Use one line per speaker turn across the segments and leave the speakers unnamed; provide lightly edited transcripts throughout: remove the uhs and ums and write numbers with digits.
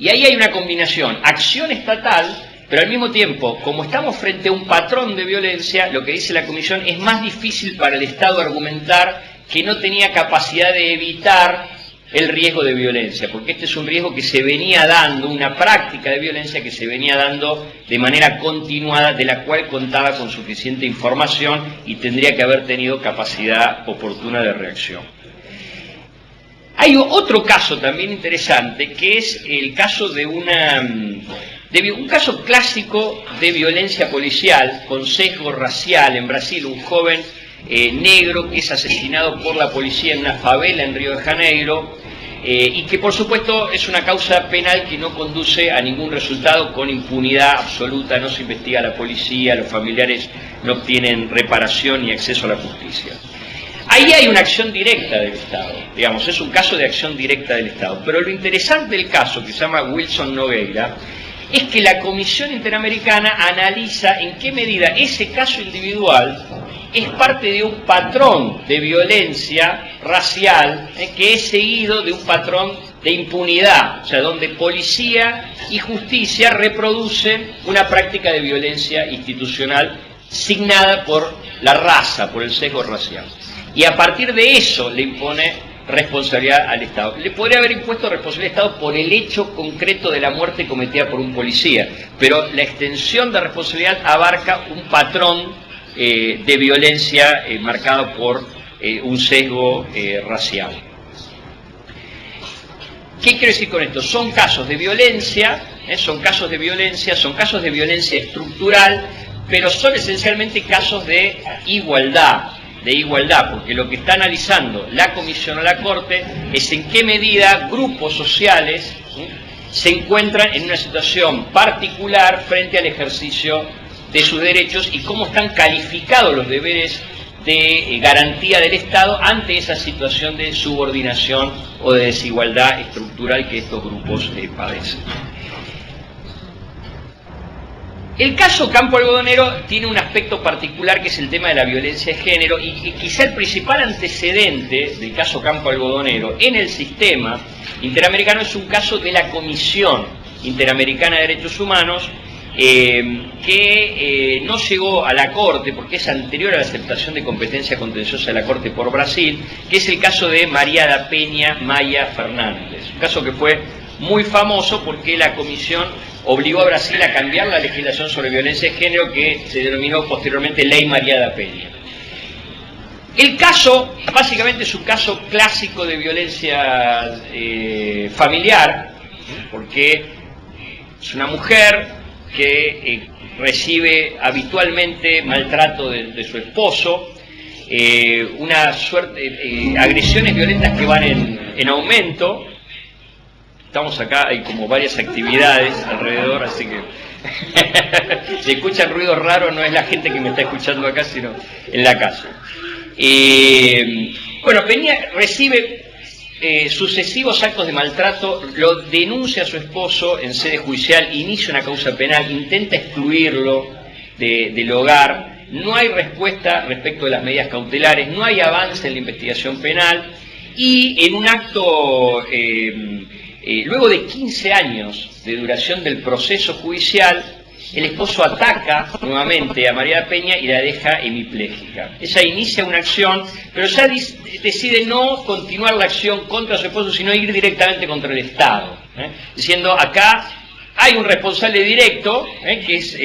Y ahí hay una combinación, acción estatal, pero al mismo tiempo, como estamos frente a un patrón de violencia, lo que dice la Comisión, es más difícil para el Estado argumentar que no tenía capacidad de evitar el riesgo de violencia, porque este es un riesgo que se venía dando, una práctica de violencia que se venía dando de manera continuada, de la cual contaba con suficiente información y tendría que haber tenido capacidad oportuna de reacción. Hay otro caso también interesante, que es el caso de un caso clásico de violencia policial con sesgo racial en Brasil, un joven negro que es asesinado por la policía en una favela en Río de Janeiro, y que por supuesto es una causa penal que no conduce a ningún resultado, con impunidad absoluta, no se investiga a la policía, los familiares no obtienen reparación ni acceso a la justicia. Ahí hay una acción directa del Estado, digamos, es un caso de acción directa del Estado, pero lo interesante del caso, que se llama Wilson Nogueira, es que la Comisión Interamericana analiza en qué medida ese caso individual es parte de un patrón de violencia racial que es seguido de un patrón de impunidad, o sea, donde policía y justicia reproducen una práctica de violencia institucional signada por la raza, por el sesgo racial. Y a partir de eso le impone responsabilidad al Estado. Le podría haber impuesto responsabilidad al Estado por el hecho concreto de la muerte cometida por un policía, pero la extensión de responsabilidad abarca un patrón de violencia marcado por un sesgo racial. ¿Qué quiero decir con esto? Son casos de violencia, son casos de violencia estructural, pero son esencialmente casos de igualdad, porque lo que está analizando la Comisión o la Corte es en qué medida grupos sociales se encuentran en una situación particular frente al ejercicio de sus derechos y cómo están calificados los deberes de garantía del Estado ante esa situación de subordinación o de desigualdad estructural que estos grupos padecen. El caso Campo Algodonero tiene un aspecto particular que es el tema de la violencia de género, y quizá el principal antecedente del caso Campo Algodonero en el sistema interamericano es un caso de la Comisión Interamericana de Derechos Humanos, que no llegó a la Corte porque es anterior a la aceptación de competencia contenciosa de la Corte por Brasil, que es el caso de María da Peña Maya Fernández, un caso que fue muy famoso porque la Comisión obligó a Brasil a cambiar la legislación sobre violencia de género, que se denominó posteriormente Ley María da Peña. El caso, básicamente, es un caso clásico de violencia familiar, porque es una mujer que recibe habitualmente maltrato de su esposo, una suerte, agresiones violentas que van en aumento. Estamos acá, hay como varias actividades alrededor, así que si escuchan ruidos raros no es la gente que me está escuchando acá, sino en la casa. Bueno, Peña recibe sucesivos actos de maltrato, lo denuncia a su esposo en sede judicial, inicia una causa penal, intenta excluirlo del hogar, no hay respuesta respecto de las medidas cautelares, no hay avance en la investigación penal, y en un acto... luego de 15 años de duración del proceso judicial, el esposo ataca nuevamente a María da Peña y la deja hemipléjica. Ella inicia una acción, pero ya decide no continuar la acción contra su esposo, sino ir directamente contra el Estado, diciendo: acá hay un responsable directo, que es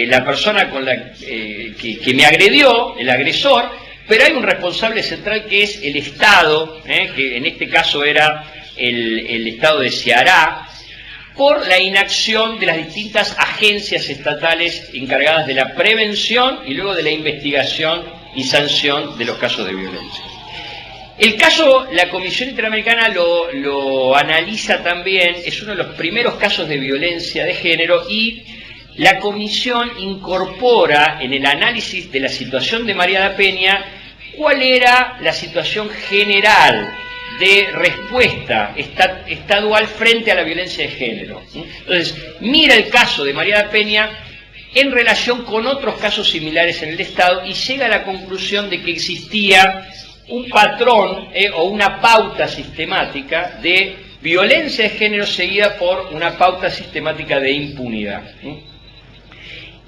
la persona con la que me agredió, el agresor, pero hay un responsable central que es el Estado, que en este caso era el Estado de Ceará, por la inacción de las distintas agencias estatales encargadas de la prevención y luego de la investigación y sanción de los casos de violencia. El caso, la Comisión Interamericana lo analiza también, es uno de los primeros casos de violencia de género, y la Comisión incorpora en el análisis de la situación de María da Peña cuál era la situación general de respuesta estadual frente a la violencia de género. Entonces, mira el caso de María da Peña en relación con otros casos similares en el Estado y llega a la conclusión de que existía un patrón o una pauta sistemática de violencia de género seguida por una pauta sistemática de impunidad.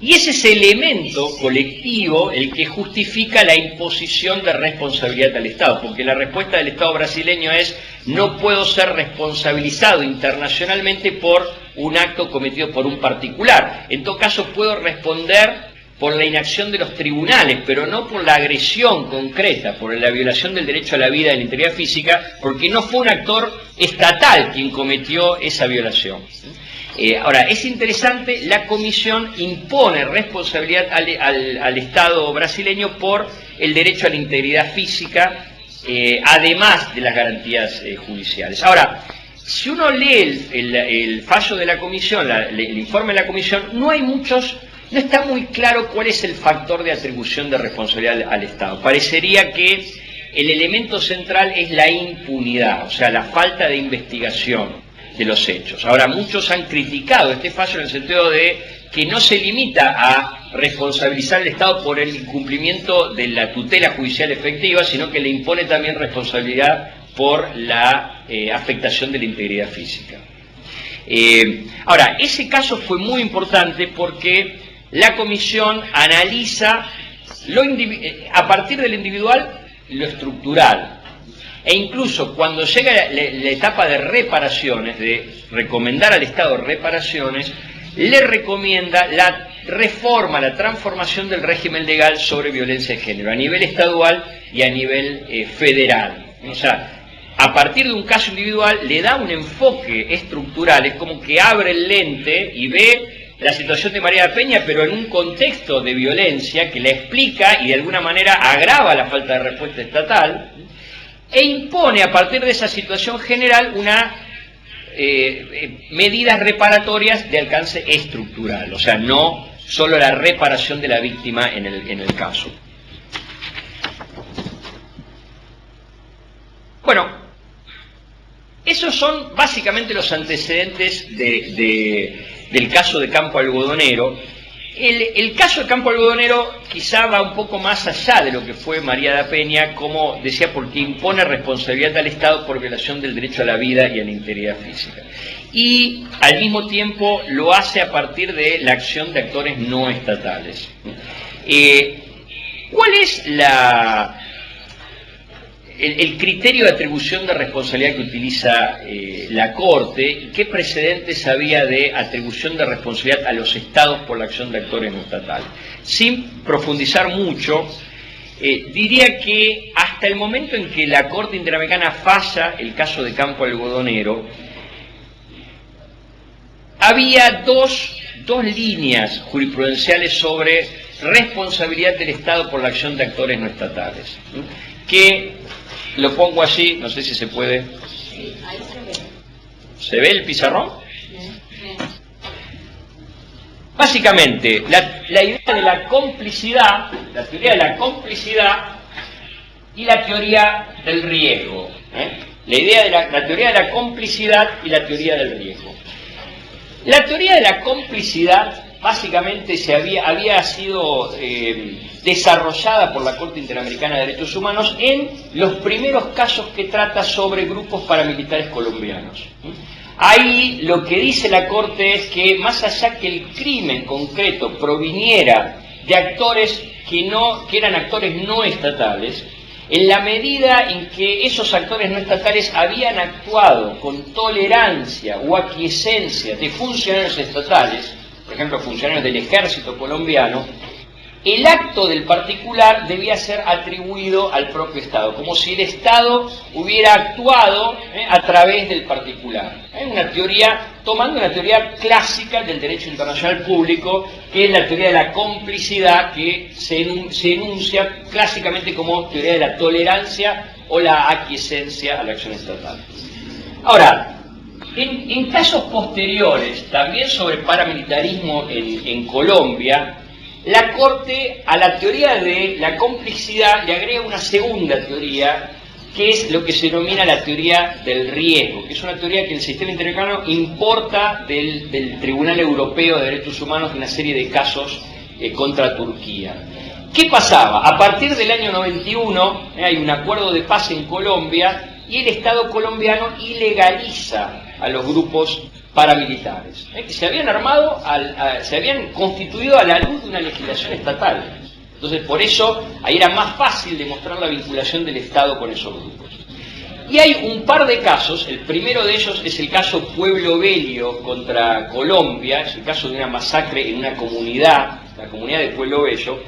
Y ese es el elemento colectivo el que justifica la imposición de responsabilidad al Estado, porque la respuesta del Estado brasileño es: no puedo ser responsabilizado internacionalmente por un acto cometido por un particular. En todo caso, puedo responder por la inacción de los tribunales, pero no por la agresión concreta, por la violación del derecho a la vida y la integridad física, porque no fue un actor estatal quien cometió esa violación. Ahora, es interesante, la Comisión impone responsabilidad al Estado brasileño por el derecho a la integridad física, además de las garantías judiciales. Ahora, si uno lee el fallo de la Comisión, el informe de la Comisión, no está muy claro cuál es el factor de atribución de responsabilidad al Estado. Parecería que el elemento central es la impunidad, o sea, la falta de investigación de los hechos. Ahora, muchos han criticado este fallo en el sentido de que no se limita a responsabilizar al Estado por el incumplimiento de la tutela judicial efectiva, sino que le impone también responsabilidad por la afectación de la integridad física. Ahora, ese caso fue muy importante porque la Comisión analiza a partir del individual lo estructural. E incluso cuando llega la etapa de reparaciones, de recomendar al Estado reparaciones, le recomienda la reforma, la transformación del régimen legal sobre violencia de género, a nivel estadual y a nivel federal. O sea, a partir de un caso individual le da un enfoque estructural, es como que abre el lente y ve la situación de María Peña, pero en un contexto de violencia que la explica y de alguna manera agrava la falta de respuesta estatal, e impone a partir de esa situación general medidas reparatorias de alcance estructural, o sea, no solo la reparación de la víctima en el caso. Bueno, esos son básicamente los antecedentes del caso de Campo Algodonero. El caso de Campo Algodonero quizá va un poco más allá de lo que fue María da Peña, como decía, porque impone responsabilidad al Estado por violación del derecho a la vida y a la integridad física. Y al mismo tiempo lo hace a partir de la acción de actores no estatales. ¿Cuál es el criterio de atribución de responsabilidad que utiliza la Corte y qué precedentes había de atribución de responsabilidad a los Estados por la acción de actores no estatales? Sin profundizar mucho, diría que hasta el momento en que la Corte Interamericana falla el caso de Campo Algodonero, había dos líneas jurisprudenciales sobre responsabilidad del Estado por la acción de actores no estatales, que lo pongo allí, no sé si se puede.
Sí, ahí se ve.
¿Se ve el pizarrón? Sí. Básicamente, la idea de la complicidad, la teoría de la complicidad y la teoría del riesgo. La idea de la teoría de la complicidad y la teoría del riesgo. La teoría de la complicidad básicamente había sido desarrollada por la Corte Interamericana de Derechos Humanos en los primeros casos que trata sobre grupos paramilitares colombianos. Ahí lo que dice la Corte es que más allá que el crimen concreto proviniera de actores que eran actores no estatales, en la medida en que esos actores no estatales habían actuado con tolerancia o aquiescencia de funcionarios estatales, por ejemplo, funcionarios del ejército colombiano, el acto del particular debía ser atribuido al propio Estado, como si el Estado hubiera actuado a través del particular. Tomando una teoría clásica del derecho internacional público, que es la teoría de la complicidad, que se enuncia clásicamente como teoría de la tolerancia o la aquiescencia a la acción estatal. Ahora, en casos posteriores, también sobre paramilitarismo en Colombia, la Corte a la teoría de la complicidad le agrega una segunda teoría, que es lo que se denomina la teoría del riesgo, que es una teoría que el sistema interamericano importa del Tribunal Europeo de Derechos Humanos en una serie de casos contra Turquía. ¿Qué pasaba? A partir del año 91 hay un acuerdo de paz en Colombia y el Estado colombiano ilegaliza a los grupos paramilitares, que se habían armado, se habían constituido a la luz de una legislación estatal. Entonces, por eso, ahí era más fácil demostrar la vinculación del Estado con esos grupos. Y hay un par de casos, el primero de ellos es el caso Pueblo Bello contra Colombia, es el caso de una masacre en una comunidad, la comunidad de Pueblo Bello,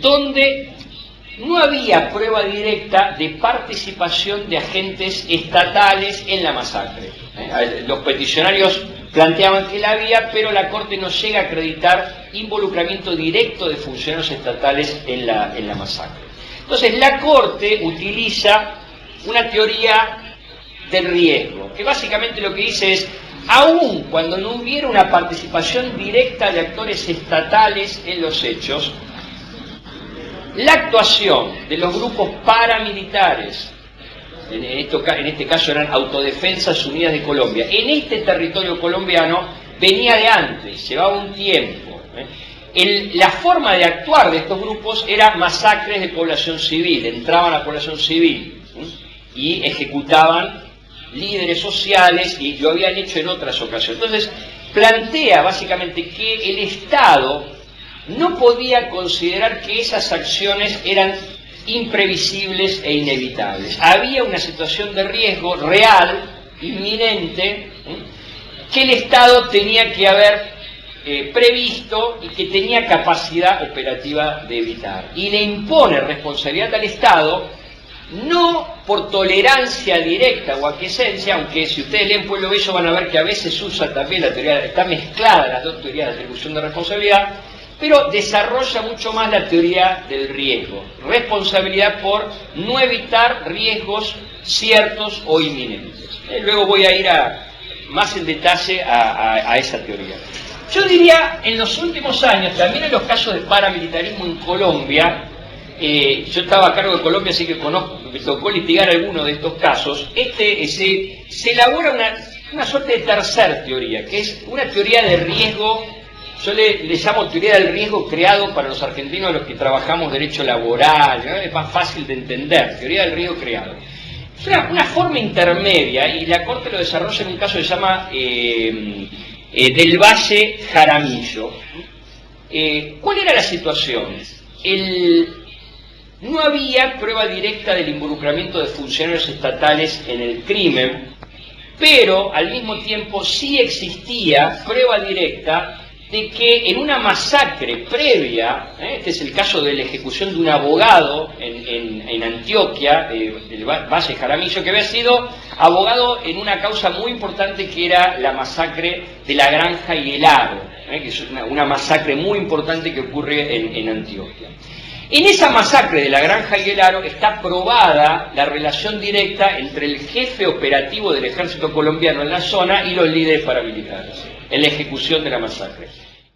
donde no había prueba directa de participación de agentes estatales en la masacre. Los peticionarios planteaban que la había, pero la Corte no llega a acreditar involucramiento directo de funcionarios estatales en la masacre. Entonces la Corte utiliza una teoría del riesgo, que básicamente lo que dice es, aun cuando no hubiera una participación directa de actores estatales en los hechos, la actuación de los grupos paramilitares, en este caso eran Autodefensas Unidas de Colombia, en este territorio colombiano venía de antes, llevaba un tiempo. La forma de actuar de estos grupos era masacres de población civil, entraban a la población civil y ejecutaban líderes sociales, y lo habían hecho en otras ocasiones. Entonces, plantea básicamente que el Estado no podía considerar que esas acciones eran imprevisibles e inevitables. Había una situación de riesgo real, inminente, que el Estado tenía que haber previsto y que tenía capacidad operativa de evitar. Y le impone responsabilidad al Estado, no por tolerancia directa o aquiescencia, aunque si ustedes leen Pueblo Bello van a ver que a veces usa también la teoría, está mezclada las dos teorías de atribución de responsabilidad, pero desarrolla mucho más la teoría del riesgo, responsabilidad por no evitar riesgos ciertos o inminentes. Luego voy a ir más en detalle a esa teoría. Yo diría, en los últimos años, también en los casos de paramilitarismo en Colombia, yo estaba a cargo de Colombia, así que me tocó litigar algunos de estos casos, se elabora una suerte de tercer teoría, que es una teoría de riesgo. Yo le llamo teoría del riesgo creado para los argentinos, los que trabajamos derecho laboral, ¿no? Es más fácil de entender, teoría del riesgo creado. Es una forma intermedia, y la Corte lo desarrolla en un caso que se llama Del Valle Jaramillo. ¿Cuál era la situación? No había prueba directa del involucramiento de funcionarios estatales en el crimen, pero al mismo tiempo sí existía prueba directa de que en una masacre previa, este es el caso de la ejecución de un abogado en Antioquia, del Valle Jaramillo, que había sido abogado en una causa muy importante que era la masacre de la Granja y el Aro, que es una masacre muy importante que ocurre en Antioquia. En esa masacre de la Granja y el Aro está probada la relación directa entre el jefe operativo del ejército colombiano en la zona y los líderes paramilitares, en la ejecución de la masacre.